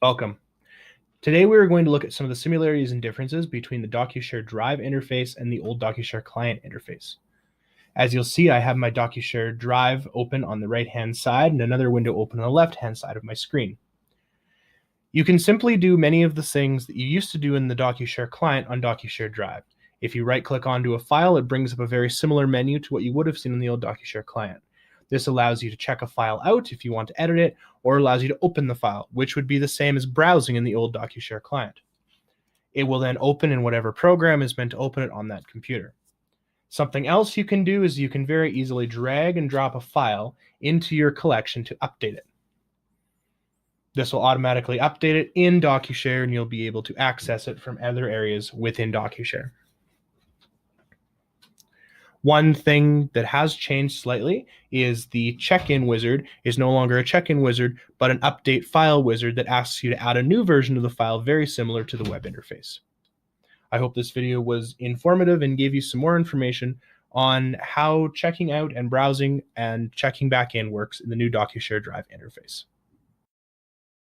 Welcome. Today we are going to look at some of the similarities and differences between the DocuShare Drive interface and the old DocuShare client interface. As you'll see, I have my DocuShare Drive open on the right-hand side and another window open on the left-hand side of my screen. You can simply do many of the things that you used to do in the DocuShare client on DocuShare Drive. If you right-click onto a file, it brings up a very similar menu to what you would have seen in the old DocuShare client. This allows you to check a file out if you want to edit it, or allows you to open the file, which would be the same as browsing in the old DocuShare client. It will then open in whatever program is meant to open it on that computer. Something else you can do is you can very easily drag and drop a file into your collection to update it. This will automatically update it in DocuShare, and you'll be able to access it from other areas within DocuShare. One thing that has changed slightly is the check-in wizard is no longer a check-in wizard, but an update file wizard that asks you to add a new version of the file very similar to the web interface. I hope this video was informative and gave you some more information on how checking out and browsing and checking back in works in the new DocuShare Drive interface.